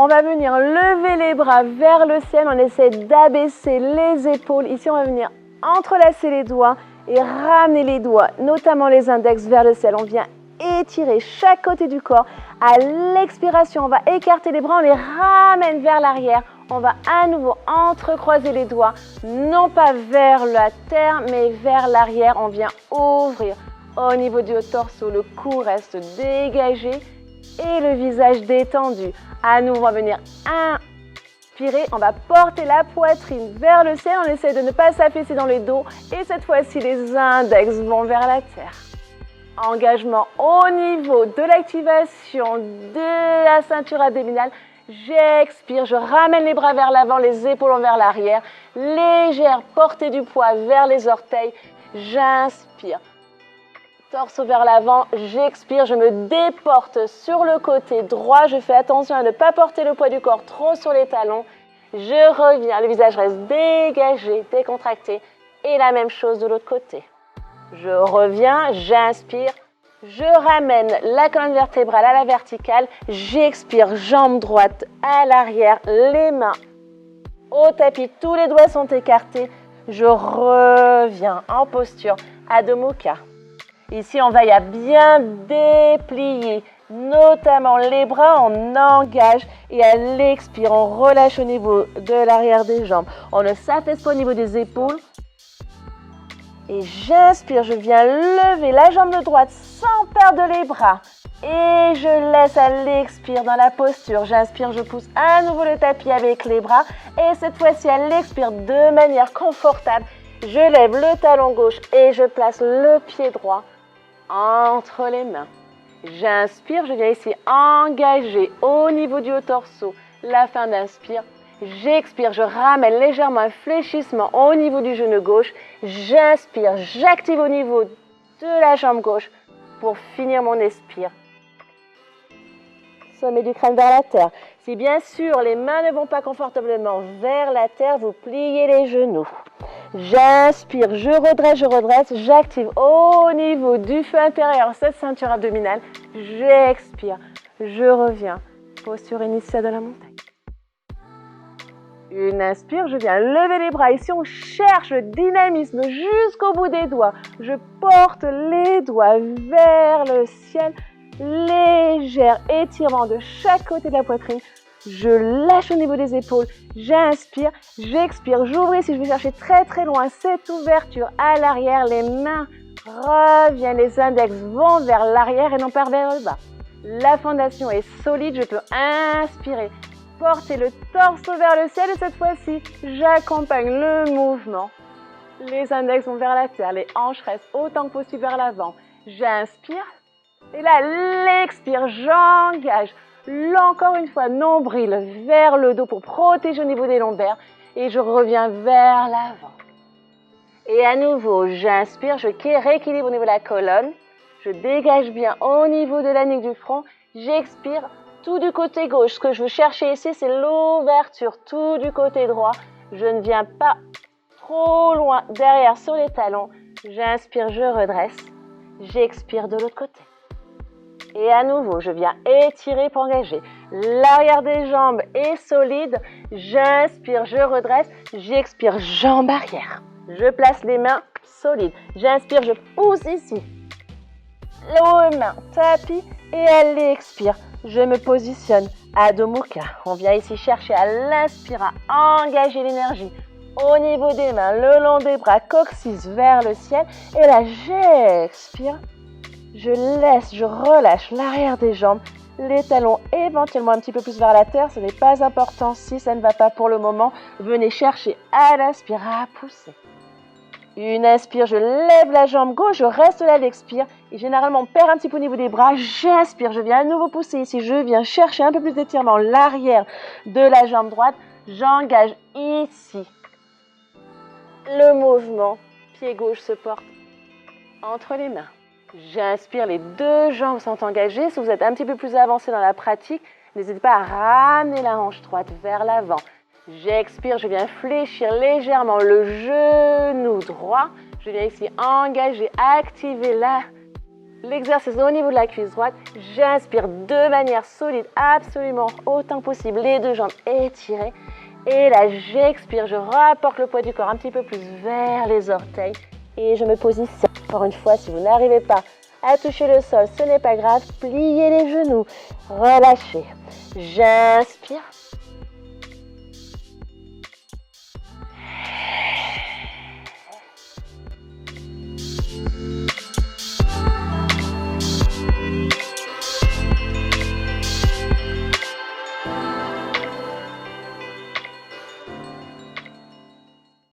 On va venir lever les bras vers le ciel. On essaie d'abaisser les épaules. Ici, on va venir entrelacer les doigts et ramener les doigts, notamment les index, vers le ciel. On vient étirer chaque côté du corps. À l'expiration, on va écarter les bras, on les ramène vers l'arrière. On va à nouveau entrecroiser les doigts, non pas vers la terre, mais vers l'arrière. On vient ouvrir au niveau du haut torse, le cou reste dégagé et le visage détendu. À nouveau, on va venir inspirer, on va porter la poitrine vers le ciel. On essaie de ne pas s'affaisser dans le dos et cette fois-ci, les index vont vers la terre. Engagement au niveau de l'activation de la ceinture abdominale. J'expire, je ramène les bras vers l'avant, les épaules vers l'arrière. Légère portée du poids vers les orteils. J'inspire. Torse vers l'avant, j'expire, je me déporte sur le côté droit. Je fais attention à ne pas porter le poids du corps trop sur les talons. Je reviens, le visage reste dégagé, décontracté. Et la même chose de l'autre côté. Je reviens, j'inspire, je ramène la colonne vertébrale à la verticale, j'expire, jambe droite à l'arrière, les mains au tapis, tous les doigts sont écartés, je reviens en posture Adho Mukha. Ici, on veille à bien déplier, notamment les bras, on engage et à l'expire, on relâche au niveau de l'arrière des jambes. On ne s'affaisse pas au niveau des épaules. Et j'inspire, je viens lever la jambe droite sans perdre les bras. Et je laisse à l'expire dans la posture. J'inspire, je pousse à nouveau le tapis avec les bras. Et cette fois-ci, à l'expire de manière confortable, je lève le talon gauche et je place le pied droit entre les mains. J'inspire, je viens ici engager au niveau du haut torseau la fin d'inspire. J'expire, je ramène légèrement un fléchissement au niveau du genou gauche. J'inspire, j'active au niveau de la jambe gauche pour finir mon expire. Sommet du crâne vers la terre. Si bien sûr les mains ne vont pas confortablement vers la terre, vous pliez les genoux. J'inspire, je redresse, j'active au niveau du feu intérieur cette ceinture abdominale. J'expire, je reviens. Posture initiale de la montagne. Une inspire, je viens lever les bras. Ici, on cherche le dynamisme jusqu'au bout des doigts. Je porte les doigts vers le ciel. Léger étirement de chaque côté de la poitrine. Je lâche au niveau des épaules. J'inspire, j'expire. J'ouvre ici, je vais chercher très très loin cette ouverture à l'arrière. Les mains reviennent, les index vont vers l'arrière et non pas vers le bas. La fondation est solide, je peux inspirer. Portez le torse vers le ciel et cette fois-ci, j'accompagne le mouvement. Les index vont vers la terre, les hanches restent autant que possible vers l'avant. J'inspire et là, l'expire, j'engage. Là, encore une fois, nombril vers le dos pour protéger au niveau des lombaires et je reviens vers l'avant. Et à nouveau, j'inspire, je rééquilibre au niveau de la colonne. Je dégage bien au niveau de la nuque du front. J'expire. Tout du côté gauche, ce que je veux chercher ici, c'est l'ouverture. Tout du côté droit, je ne viens pas trop loin derrière sur les talons. J'inspire, je redresse. J'expire de l'autre côté. Et à nouveau, je viens étirer pour engager. L'arrière des jambes est solide. J'inspire, je redresse. J'expire, jambes arrière. Je place les mains solides. J'inspire, je pousse ici. Les mains, tapis et à l'expire. Je me positionne Adho Mukha. On vient ici chercher à l'inspire, à engager l'énergie au niveau des mains, le long des bras, coccyx vers le ciel. Et là, j'expire. Je laisse, je relâche l'arrière des jambes, les talons éventuellement un petit peu plus vers la terre. Ce n'est pas important si ça ne va pas pour le moment. Venez chercher à l'inspire, à pousser. Une inspire, je lève la jambe gauche, je reste là à l'expire. Et généralement, on perd un petit peu au niveau des bras. J'inspire, je viens à nouveau pousser ici. Je viens chercher un peu plus d'étirement, l'arrière de la jambe droite. J'engage ici. Le mouvement, pied gauche se porte entre les mains. J'inspire, les deux jambes sont engagées. Si vous êtes un petit peu plus avancé dans la pratique, n'hésitez pas à ramener la hanche droite vers l'avant. J'expire, je viens fléchir légèrement le genou droit. Je viens ici engager, activer l'exercice au niveau de la cuisse droite. J'inspire de manière solide, absolument autant possible, les deux jambes étirées. Et là, j'expire, je rapporte le poids du corps un petit peu plus vers les orteils. Et je me positionne. Encore une fois, si vous n'arrivez pas à toucher le sol, ce n'est pas grave. Pliez les genoux, relâchez. J'inspire.